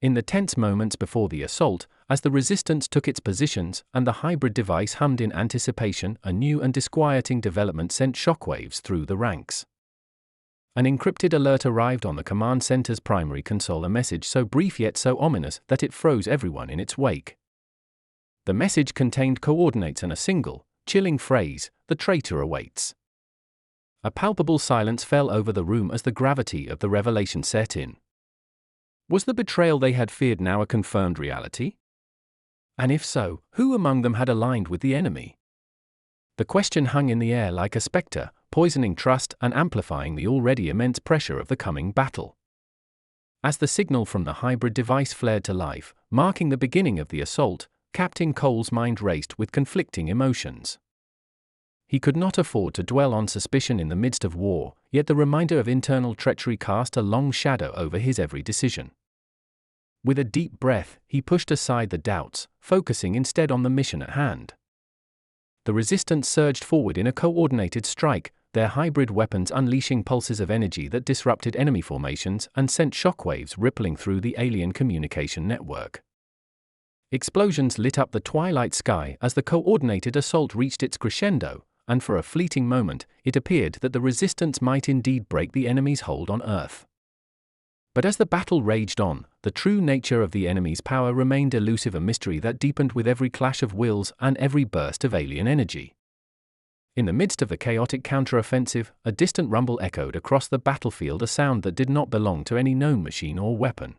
In the tense moments before the assault, as the resistance took its positions and the hybrid device hummed in anticipation, a new and disquieting development sent shockwaves through the ranks. An encrypted alert arrived on the command center's primary console, a message so brief yet so ominous that it froze everyone in its wake. The message contained coordinates and a single, chilling phrase: "The traitor awaits." A palpable silence fell over the room as the gravity of the revelation set in. Was the betrayal they had feared now a confirmed reality? And if so, who among them had aligned with the enemy? The question hung in the air like a specter, poisoning trust and amplifying the already immense pressure of the coming battle. As the signal from the hybrid device flared to life, marking the beginning of the assault, Captain Cole's mind raced with conflicting emotions. He could not afford to dwell on suspicion in the midst of war, yet the reminder of internal treachery cast a long shadow over his every decision. With a deep breath, he pushed aside the doubts, focusing instead on the mission at hand. The resistance surged forward in a coordinated strike, their hybrid weapons unleashing pulses of energy that disrupted enemy formations and sent shockwaves rippling through the alien communication network. Explosions lit up the twilight sky as the coordinated assault reached its crescendo, and for a fleeting moment, it appeared that the resistance might indeed break the enemy's hold on Earth. But as the battle raged on, the true nature of the enemy's power remained elusive, a mystery that deepened with every clash of wills and every burst of alien energy. In the midst of the chaotic counteroffensive, a distant rumble echoed across the battlefield, a sound that did not belong to any known machine or weapon.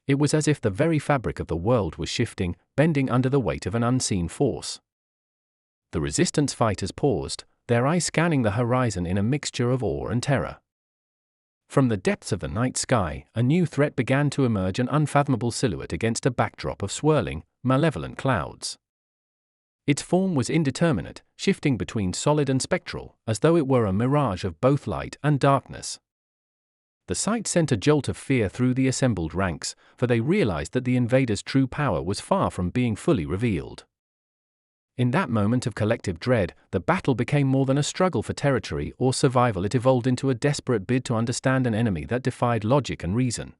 It was as if the very fabric of the world was shifting, bending under the weight of an unseen force. The resistance fighters paused, their eyes scanning the horizon in a mixture of awe and terror. From the depths of the night sky, a new threat began to emerge, an unfathomable silhouette against a backdrop of swirling, malevolent clouds. Its form was indeterminate, shifting between solid and spectral, as though it were a mirage of both light and darkness. The sight sent a jolt of fear through the assembled ranks, for they realized that the invaders' true power was far from being fully revealed. In that moment of collective dread, the battle became more than a struggle for territory or survival. It evolved into a desperate bid to understand an enemy that defied logic and reason.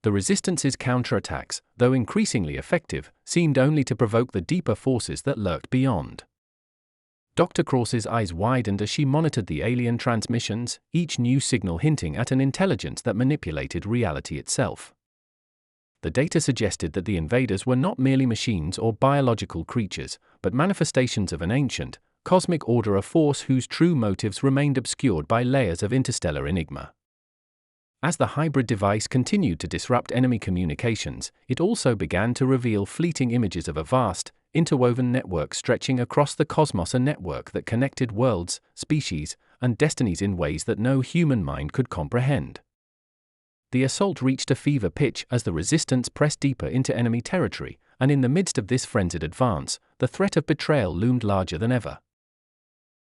The resistance's counterattacks, though increasingly effective, seemed only to provoke the deeper forces that lurked beyond. Dr. Cross's eyes widened as she monitored the alien transmissions, each new signal hinting at an intelligence that manipulated reality itself. The data suggested that the invaders were not merely machines or biological creatures, but manifestations of an ancient, cosmic order, a force whose true motives remained obscured by layers of interstellar enigma. As the hybrid device continued to disrupt enemy communications, it also began to reveal fleeting images of a vast, interwoven network stretching across the cosmos, a network that connected worlds, species, and destinies in ways that no human mind could comprehend. The assault reached a fever pitch as the resistance pressed deeper into enemy territory, and in the midst of this frenzied advance, the threat of betrayal loomed larger than ever.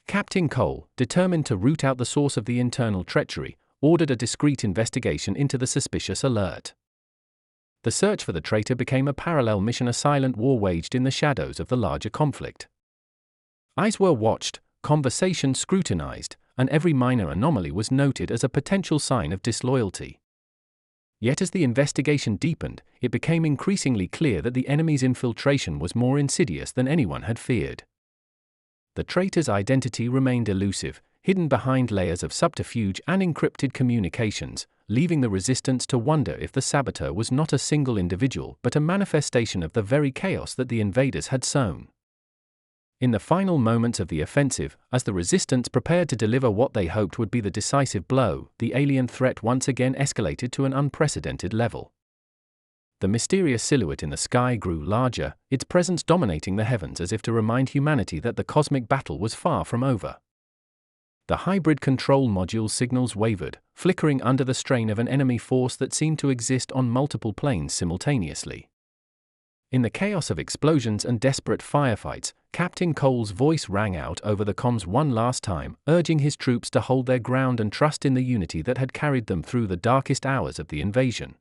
Captain Cole, determined to root out the source of the internal treachery, ordered a discreet investigation into the suspicious alert. The search for the traitor became a parallel mission, a silent war waged in the shadows of the larger conflict. Eyes were watched, conversation scrutinized, and every minor anomaly was noted as a potential sign of disloyalty. Yet as the investigation deepened, it became increasingly clear that the enemy's infiltration was more insidious than anyone had feared. The traitor's identity remained elusive, hidden behind layers of subterfuge and encrypted communications, leaving the resistance to wonder if the saboteur was not a single individual but a manifestation of the very chaos that the invaders had sown. In the final moments of the offensive, as the resistance prepared to deliver what they hoped would be the decisive blow, the alien threat once again escalated to an unprecedented level. The mysterious silhouette in the sky grew larger, its presence dominating the heavens as if to remind humanity that the cosmic battle was far from over. The hybrid control module's signals wavered, flickering under the strain of an enemy force that seemed to exist on multiple planes simultaneously. In the chaos of explosions and desperate firefights, Captain Cole's voice rang out over the comms one last time, urging his troops to hold their ground and trust in the unity that had carried them through the darkest hours of the invasion.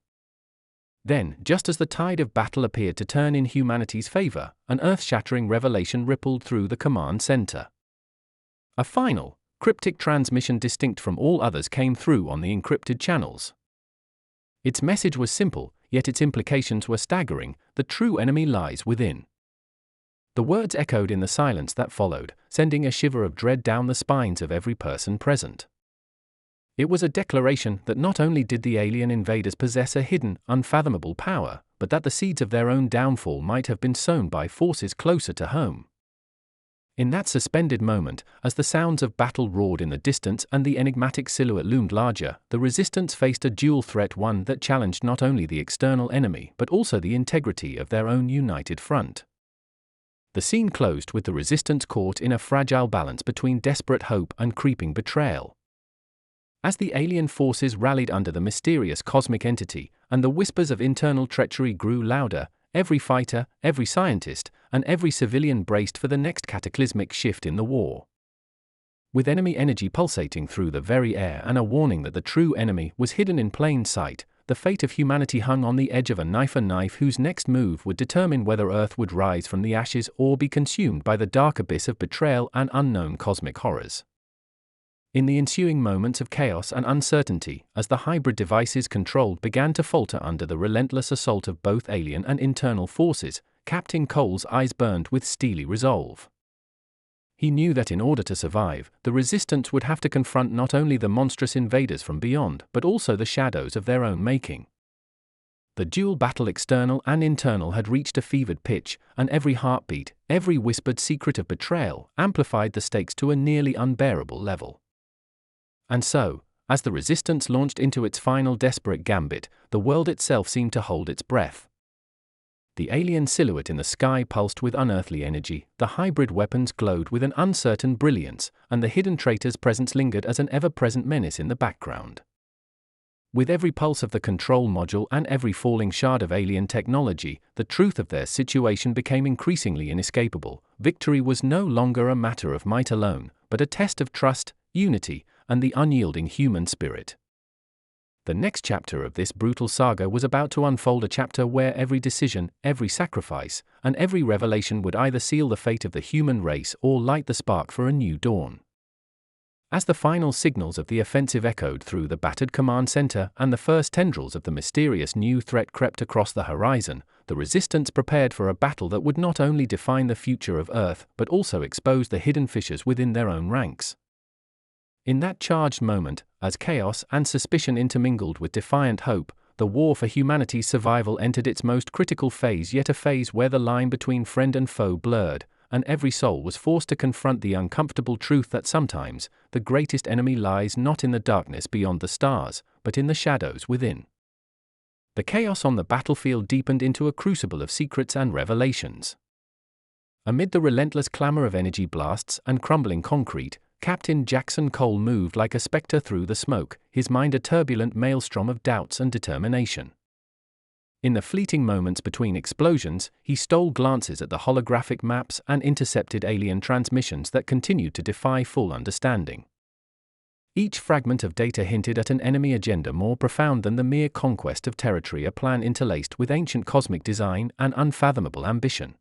Then, just as the tide of battle appeared to turn in humanity's favor, an earth-shattering revelation rippled through the command center. A final, cryptic transmission distinct from all others came through on the encrypted channels. Its message was simple, yet its implications were staggering. The true enemy lies within. The words echoed in the silence that followed, sending a shiver of dread down the spines of every person present. It was a declaration that not only did the alien invaders possess a hidden, unfathomable power, but that the seeds of their own downfall might have been sown by forces closer to home. In that suspended moment, as the sounds of battle roared in the distance and the enigmatic silhouette loomed larger, the resistance faced a dual threat, one that challenged not only the external enemy but also the integrity of their own united front. The scene closed with the resistance caught in a fragile balance between desperate hope and creeping betrayal. As the alien forces rallied under the mysterious cosmic entity, and the whispers of internal treachery grew louder, every fighter, every scientist, and every civilian braced for the next cataclysmic shift in the war. With enemy energy pulsating through the very air and a warning that the true enemy was hidden in plain sight, the fate of humanity hung on the edge of a knife whose next move would determine whether Earth would rise from the ashes or be consumed by the dark abyss of betrayal and unknown cosmic horrors. In the ensuing moments of chaos and uncertainty, as the hybrid devices controlled began to falter under the relentless assault of both alien and internal forces, Captain Cole's eyes burned with steely resolve. He knew that in order to survive, the resistance would have to confront not only the monstrous invaders from beyond, but also the shadows of their own making. The dual battle, external and internal, had reached a fevered pitch, and every heartbeat, every whispered secret of betrayal, amplified the stakes to a nearly unbearable level. And so, as the resistance launched into its final desperate gambit, the world itself seemed to hold its breath. The alien silhouette in the sky pulsed with unearthly energy, the hybrid weapons glowed with an uncertain brilliance, and the hidden traitor's presence lingered as an ever-present menace in the background. With every pulse of the control module and every falling shard of alien technology, the truth of their situation became increasingly inescapable. Victory was no longer a matter of might alone, but a test of trust, unity, and the unyielding human spirit. The next chapter of this brutal saga was about to unfold, a chapter where every decision, every sacrifice, and every revelation would either seal the fate of the human race or light the spark for a new dawn. As the final signals of the offensive echoed through the battered command center and the first tendrils of the mysterious new threat crept across the horizon, the resistance prepared for a battle that would not only define the future of Earth but also expose the hidden fissures within their own ranks. In that charged moment, as chaos and suspicion intermingled with defiant hope, the war for humanity's survival entered its most critical phase, yet a phase where the line between friend and foe blurred, and every soul was forced to confront the uncomfortable truth that sometimes, the greatest enemy lies not in the darkness beyond the stars, but in the shadows within. The chaos on the battlefield deepened into a crucible of secrets and revelations. Amid the relentless clamor of energy blasts and crumbling concrete, Captain Jackson Cole moved like a specter through the smoke, his mind a turbulent maelstrom of doubts and determination. In the fleeting moments between explosions, he stole glances at the holographic maps and intercepted alien transmissions that continued to defy full understanding. Each fragment of data hinted at an enemy agenda more profound than the mere conquest of territory, a plan interlaced with ancient cosmic design and unfathomable ambition.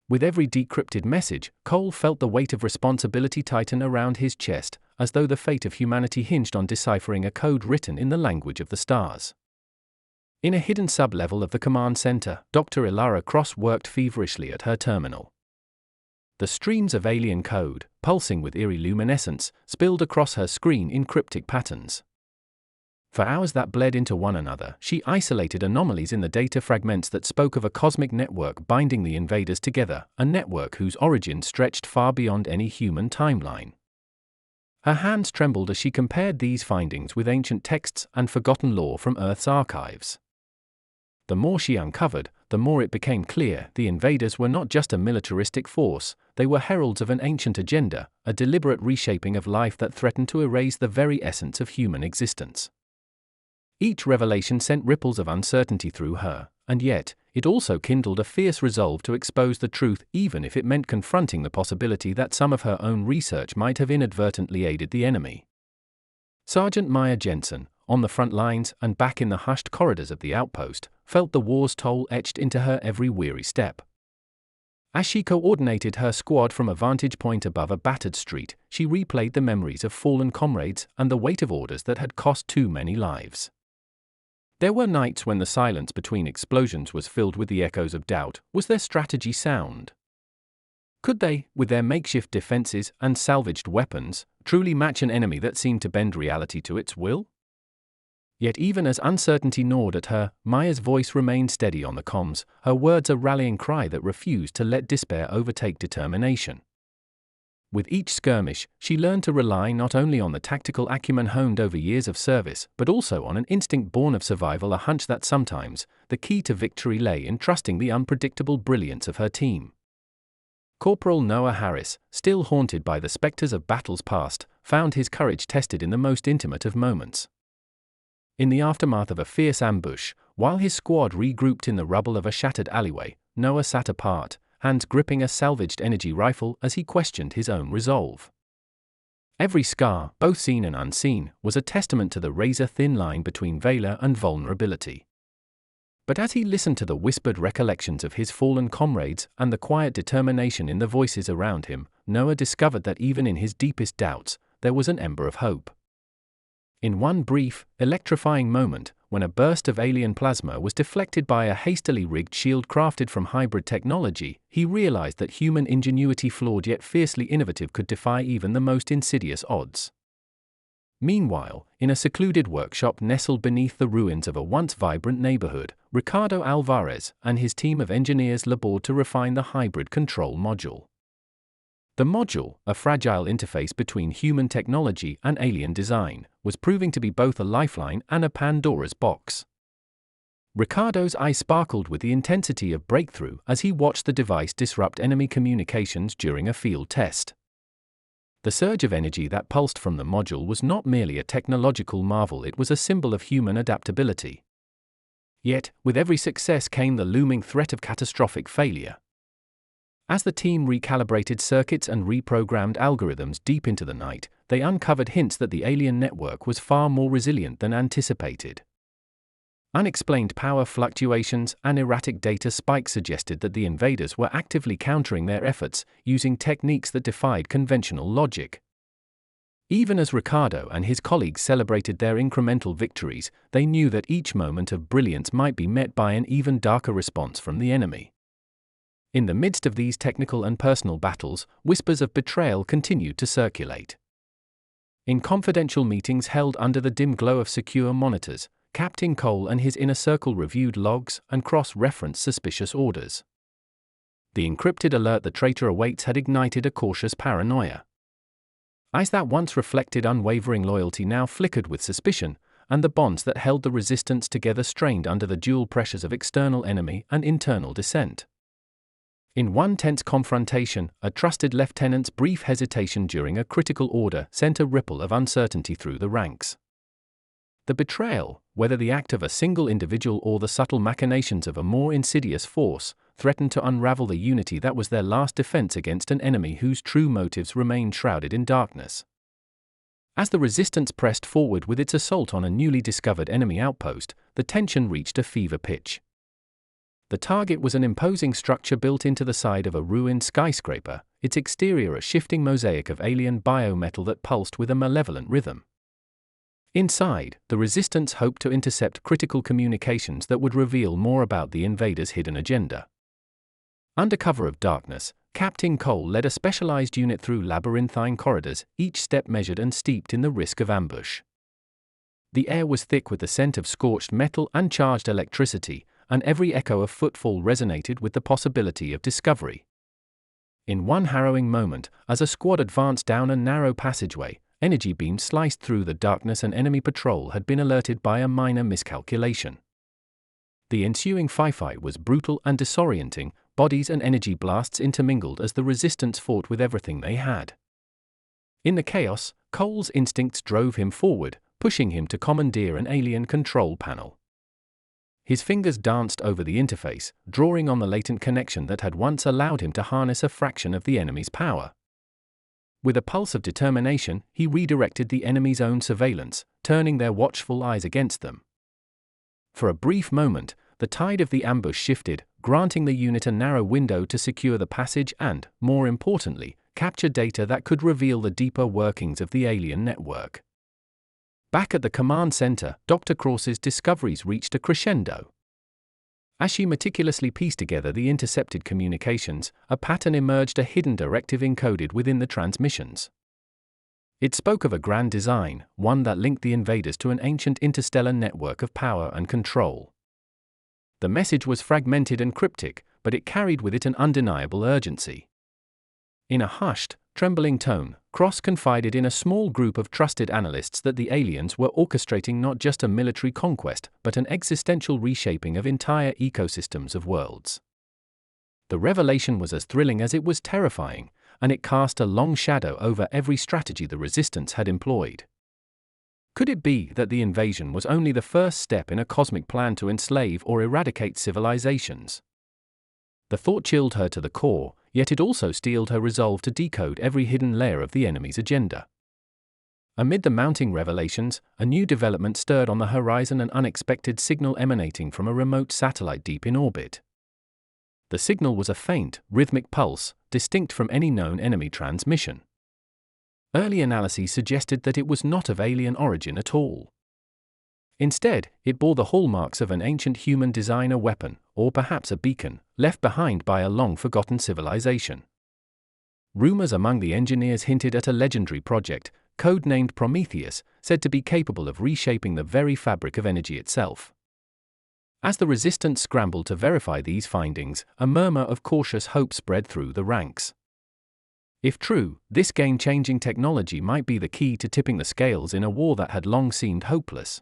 With every decrypted message, Cole felt the weight of responsibility tighten around his chest, as though the fate of humanity hinged on deciphering a code written in the language of the stars. In a hidden sub-level of the command center, Dr. Ilara Cross worked feverishly at her terminal. The streams of alien code, pulsing with eerie luminescence, spilled across her screen in cryptic patterns. For hours that bled into one another, she isolated anomalies in the data fragments that spoke of a cosmic network binding the invaders together, a network whose origin stretched far beyond any human timeline. Her hands trembled as she compared these findings with ancient texts and forgotten lore from Earth's archives. The more she uncovered, the more it became clear the invaders were not just a militaristic force, they were heralds of an ancient agenda, a deliberate reshaping of life that threatened to erase the very essence of human existence. Each revelation sent ripples of uncertainty through her, and yet, it also kindled a fierce resolve to expose the truth, even if it meant confronting the possibility that some of her own research might have inadvertently aided the enemy. Sergeant Maya Jensen, on the front lines and back in the hushed corridors of the outpost, felt the war's toll etched into her every weary step. As she coordinated her squad from a vantage point above a battered street, she replayed the memories of fallen comrades and the weight of orders that had cost too many lives. There were nights when the silence between explosions was filled with the echoes of doubt. Was their strategy sound? Could they, with their makeshift defenses and salvaged weapons, truly match an enemy that seemed to bend reality to its will? Yet even as uncertainty gnawed at her, Maya's voice remained steady on the comms, her words a rallying cry that refused to let despair overtake determination. With each skirmish, she learned to rely not only on the tactical acumen honed over years of service, but also on an instinct born of survival, a hunch that sometimes the key to victory lay in trusting the unpredictable brilliance of her team. Corporal Noah Harris, still haunted by the specters of battles past, found his courage tested in the most intimate of moments. In the aftermath of a fierce ambush, while his squad regrouped in the rubble of a shattered alleyway, Noah sat apart, hands gripping a salvaged energy rifle as he questioned his own resolve. Every scar, both seen and unseen, was a testament to the razor-thin line between valor and vulnerability. But as he listened to the whispered recollections of his fallen comrades and the quiet determination in the voices around him, Noah discovered that even in his deepest doubts, there was an ember of hope. In one brief, electrifying moment, when a burst of alien plasma was deflected by a hastily rigged shield crafted from hybrid technology, he realized that human ingenuity, flawed yet fiercely innovative, could defy even the most insidious odds. Meanwhile, in a secluded workshop nestled beneath the ruins of a once vibrant neighborhood, Ricardo Alvarez and his team of engineers labored to refine the hybrid control module. The module, a fragile interface between human technology and alien design, was proving to be both a lifeline and a Pandora's box. Ricardo's eyes sparkled with the intensity of breakthrough as he watched the device disrupt enemy communications during a field test. The surge of energy that pulsed from the module was not merely a technological marvel, it was a symbol of human adaptability. Yet, with every success came the looming threat of catastrophic failure. As the team recalibrated circuits and reprogrammed algorithms deep into the night, they uncovered hints that the alien network was far more resilient than anticipated. Unexplained power fluctuations and erratic data spikes suggested that the invaders were actively countering their efforts, using techniques that defied conventional logic. Even as Ricardo and his colleagues celebrated their incremental victories, they knew that each moment of brilliance might be met by an even darker response from the enemy. In the midst of these technical and personal battles, whispers of betrayal continued to circulate. In confidential meetings held under the dim glow of secure monitors, Captain Cole and his inner circle reviewed logs and cross-referenced suspicious orders. The encrypted alert the traitor awaits had ignited a cautious paranoia. Eyes that once reflected unwavering loyalty now flickered with suspicion, and the bonds that held the resistance together strained under the dual pressures of external enemy and internal dissent. In one tense confrontation, a trusted lieutenant's brief hesitation during a critical order sent a ripple of uncertainty through the ranks. The betrayal, whether the act of a single individual or the subtle machinations of a more insidious force, threatened to unravel the unity that was their last defense against an enemy whose true motives remained shrouded in darkness. As the resistance pressed forward with its assault on a newly discovered enemy outpost, the tension reached a fever pitch. The target was an imposing structure built into the side of a ruined skyscraper, its exterior a shifting mosaic of alien biometal that pulsed with a malevolent rhythm. Inside, the resistance hoped to intercept critical communications that would reveal more about the invaders' hidden agenda. Under cover of darkness, Captain Cole led a specialized unit through labyrinthine corridors, each step measured and steeped in the risk of ambush. The air was thick with the scent of scorched metal and charged electricity, and every echo of footfall resonated with the possibility of discovery. In one harrowing moment, as a squad advanced down a narrow passageway, energy beams sliced through the darkness. An enemy patrol had been alerted by a minor miscalculation. The ensuing Sci-fi was brutal and disorienting, bodies and energy blasts intermingled as the resistance fought with everything they had. In the chaos, Cole's instincts drove him forward, pushing him to commandeer an alien control panel. His fingers danced over the interface, drawing on the latent connection that had once allowed him to harness a fraction of the enemy's power. With a pulse of determination, he redirected the enemy's own surveillance, turning their watchful eyes against them. For a brief moment, the tide of the ambush shifted, granting the unit a narrow window to secure the passage and, more importantly, capture data that could reveal the deeper workings of the alien network. Back at the command center, Dr. Cross's discoveries reached a crescendo. As she meticulously pieced together the intercepted communications, a pattern emerged, a hidden directive encoded within the transmissions. It spoke of a grand design, one that linked the invaders to an ancient interstellar network of power and control. The message was fragmented and cryptic, but it carried with it an undeniable urgency. In a hushed, trembling tone, Cross confided in a small group of trusted analysts that the aliens were orchestrating not just a military conquest, but an existential reshaping of entire ecosystems of worlds. The revelation was as thrilling as it was terrifying, and it cast a long shadow over every strategy the Resistance had employed. Could it be that the invasion was only the first step in a cosmic plan to enslave or eradicate civilizations? The thought chilled her to the core, yet it also steeled her resolve to decode every hidden layer of the enemy's agenda. Amid the mounting revelations, a new development stirred on the horizon, an unexpected signal emanating from a remote satellite deep in orbit. The signal was a faint, rhythmic pulse, distinct from any known enemy transmission. Early analyses suggested that it was not of alien origin at all. Instead, it bore the hallmarks of an ancient human designer weapon, or perhaps a beacon, left behind by a long-forgotten civilization. Rumors among the engineers hinted at a legendary project, code-named Prometheus, said to be capable of reshaping the very fabric of energy itself. As the Resistance scrambled to verify these findings, a murmur of cautious hope spread through the ranks. If true, this game-changing technology might be the key to tipping the scales in a war that had long seemed hopeless.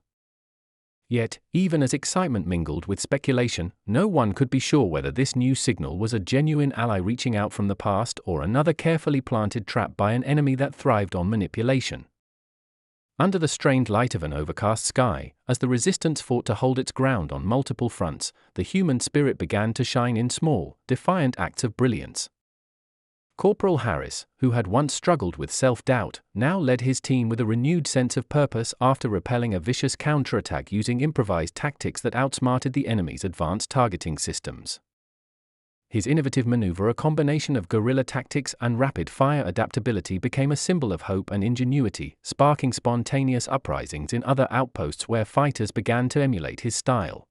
Yet, even as excitement mingled with speculation, no one could be sure whether this new signal was a genuine ally reaching out from the past or another carefully planted trap by an enemy that thrived on manipulation. Under the strained light of an overcast sky, as the Resistance fought to hold its ground on multiple fronts, the human spirit began to shine in small, defiant acts of brilliance. Corporal Harris, who had once struggled with self-doubt, now led his team with a renewed sense of purpose after repelling a vicious counterattack using improvised tactics that outsmarted the enemy's advanced targeting systems. His innovative maneuver, a combination of guerrilla tactics and rapid-fire adaptability, became a symbol of hope and ingenuity, sparking spontaneous uprisings in other outposts where fighters began to emulate his style.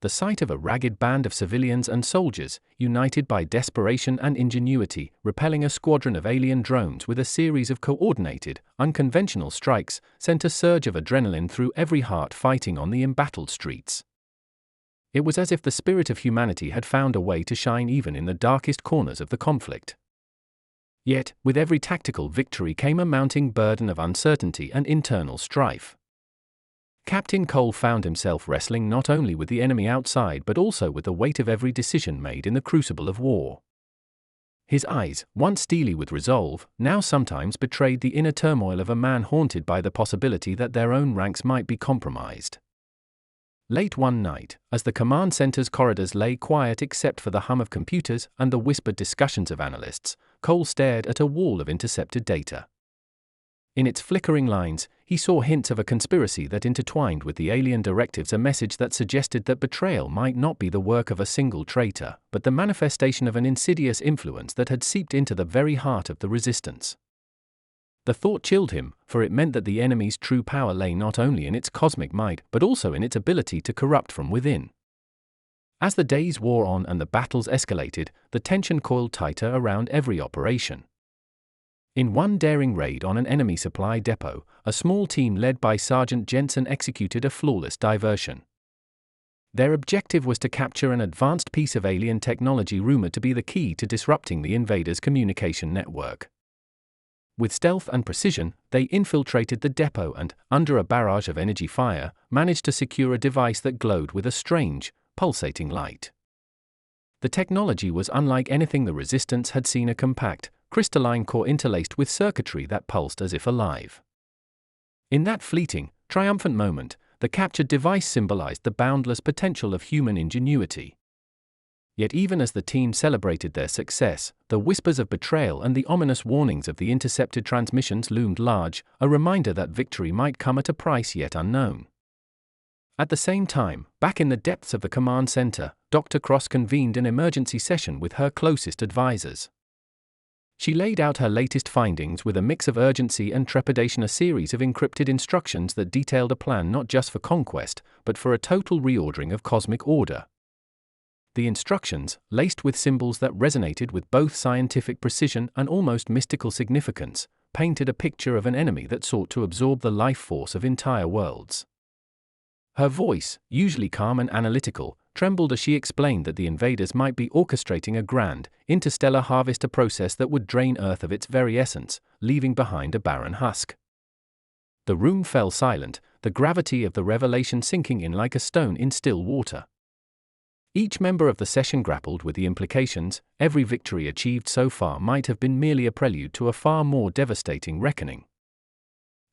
The sight of a ragged band of civilians and soldiers, united by desperation and ingenuity, repelling a squadron of alien drones with a series of coordinated, unconventional strikes, sent a surge of adrenaline through every heart fighting on the embattled streets. It was as if the spirit of humanity had found a way to shine even in the darkest corners of the conflict. Yet, with every tactical victory came a mounting burden of uncertainty and internal strife. Captain Cole found himself wrestling not only with the enemy outside but also with the weight of every decision made in the crucible of war. His eyes, once steely with resolve, now sometimes betrayed the inner turmoil of a man haunted by the possibility that their own ranks might be compromised. Late one night, as the command center's corridors lay quiet except for the hum of computers and the whispered discussions of analysts, Cole stared at a wall of intercepted data. In its flickering lines, he saw hints of a conspiracy that intertwined with the alien directives, a message that suggested that betrayal might not be the work of a single traitor, but the manifestation of an insidious influence that had seeped into the very heart of the Resistance. The thought chilled him, for it meant that the enemy's true power lay not only in its cosmic might, but also in its ability to corrupt from within. As the days wore on and the battles escalated, the tension coiled tighter around every operation. In one daring raid on an enemy supply depot, a small team led by Sergeant Jensen executed a flawless diversion. Their objective was to capture an advanced piece of alien technology rumored to be the key to disrupting the invaders' communication network. With stealth and precision, they infiltrated the depot and, under a barrage of energy fire, managed to secure a device that glowed with a strange, pulsating light. The technology was unlike anything the Resistance had seen, a compact, crystalline core interlaced with circuitry that pulsed as if alive. In that fleeting, triumphant moment, the captured device symbolized the boundless potential of human ingenuity. Yet even as the team celebrated their success, the whispers of betrayal and the ominous warnings of the intercepted transmissions loomed large, a reminder that victory might come at a price yet unknown. At the same time, back in the depths of the command center, Dr. Cross convened an emergency session with her closest advisors. She laid out her latest findings with a mix of urgency and trepidation, a series of encrypted instructions that detailed a plan not just for conquest, but for a total reordering of cosmic order. The instructions, laced with symbols that resonated with both scientific precision and almost mystical significance, painted a picture of an enemy that sought to absorb the life force of entire worlds. Her voice, usually calm and analytical, trembled as she explained that the invaders might be orchestrating a grand, interstellar harvest, a process that would drain Earth of its very essence, leaving behind a barren husk. The room fell silent, the gravity of the revelation sinking in like a stone in still water. Each member of the session grappled with the implications. Every victory achieved so far might have been merely a prelude to a far more devastating reckoning.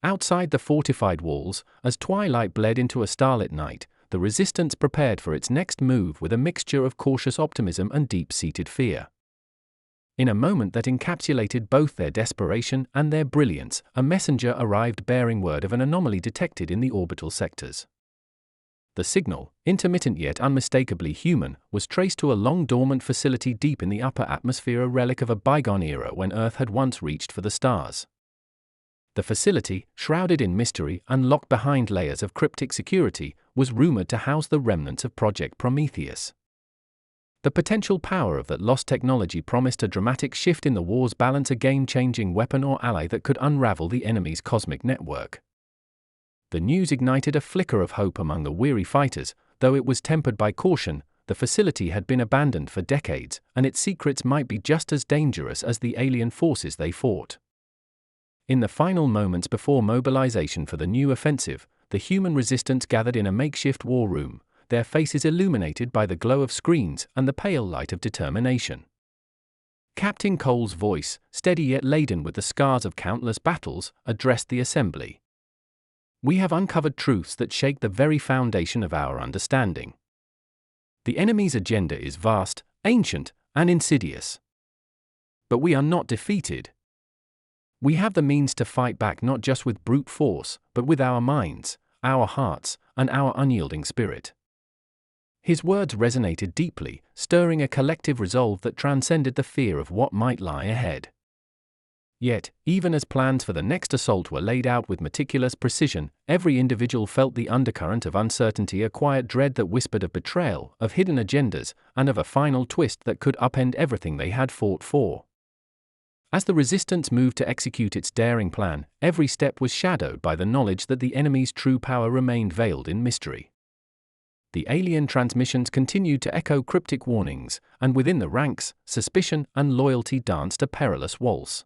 Outside the fortified walls, as twilight bled into a starlit night, the resistance prepared for its next move with a mixture of cautious optimism and deep-seated fear. In a moment that encapsulated both their desperation and their brilliance, a messenger arrived bearing word of an anomaly detected in the orbital sectors. The signal, intermittent yet unmistakably human, was traced to a long-dormant facility deep in the upper atmosphere, a relic of a bygone era when Earth had once reached for the stars. The facility, shrouded in mystery and locked behind layers of cryptic security, was rumored to house the remnants of Project Prometheus. The potential power of that lost technology promised a dramatic shift in the war's balance, a game-changing weapon or ally that could unravel the enemy's cosmic network. The news ignited a flicker of hope among the weary fighters. Though it was tempered by caution, the facility had been abandoned for decades, and its secrets might be just as dangerous as the alien forces they fought. In the final moments before mobilization for the new offensive, the human resistance gathered in a makeshift war room, their faces illuminated by the glow of screens and the pale light of determination. Captain Cole's voice, steady yet laden with the scars of countless battles, addressed the assembly. "We have uncovered truths that shake the very foundation of our understanding. The enemy's agenda is vast, ancient, and insidious. But we are not defeated. We have the means to fight back, not just with brute force, but with our minds, our hearts, and our unyielding spirit." His words resonated deeply, stirring a collective resolve that transcended the fear of what might lie ahead. Yet, even as plans for the next assault were laid out with meticulous precision, every individual felt the undercurrent of uncertainty, a quiet dread that whispered of betrayal, of hidden agendas, and of a final twist that could upend everything they had fought for. As the resistance moved to execute its daring plan, every step was shadowed by the knowledge that the enemy's true power remained veiled in mystery. The alien transmissions continued to echo cryptic warnings, and within the ranks, suspicion and loyalty danced a perilous waltz.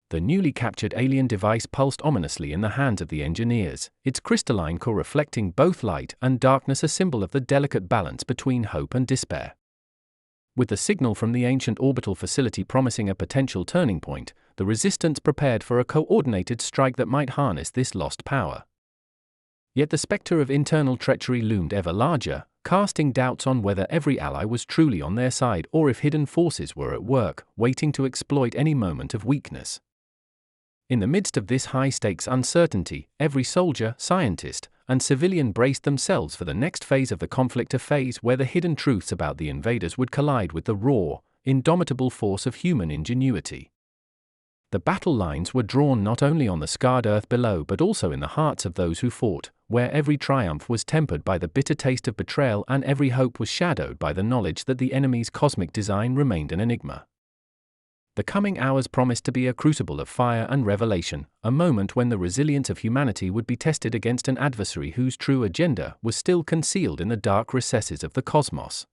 The newly captured alien device pulsed ominously in the hands of the engineers, its crystalline core reflecting both light and darkness, a symbol of the delicate balance between hope and despair. With the signal from the ancient orbital facility promising a potential turning point, the resistance prepared for a coordinated strike that might harness this lost power. Yet the specter of internal treachery loomed ever larger, casting doubts on whether every ally was truly on their side or if hidden forces were at work, waiting to exploit any moment of weakness. In the midst of this high-stakes uncertainty, every soldier, scientist, and civilian braced themselves for the next phase of the conflict, a phase where the hidden truths about the invaders would collide with the raw, indomitable force of human ingenuity. The battle lines were drawn not only on the scarred earth below but also in the hearts of those who fought, where every triumph was tempered by the bitter taste of betrayal and every hope was shadowed by the knowledge that the enemy's cosmic design remained an enigma. The coming hours promised to be a crucible of fire and revelation, a moment when the resilience of humanity would be tested against an adversary whose true agenda was still concealed in the dark recesses of the cosmos.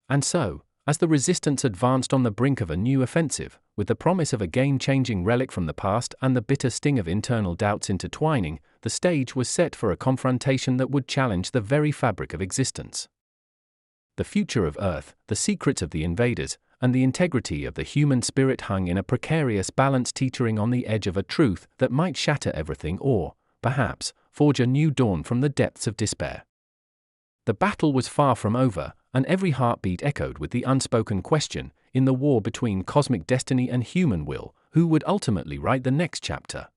And so, as the resistance advanced on the brink of a new offensive, with the promise of a game-changing relic from the past and the bitter sting of internal doubts intertwining, the stage was set for a confrontation that would challenge the very fabric of existence. The future of Earth, the secrets of the invaders, and the integrity of the human spirit hung in a precarious balance, teetering on the edge of a truth that might shatter everything or, perhaps, forge a new dawn from the depths of despair. The battle was far from over, and every heartbeat echoed with the unspoken question, in the war between cosmic destiny and human will, who would ultimately write the next chapter?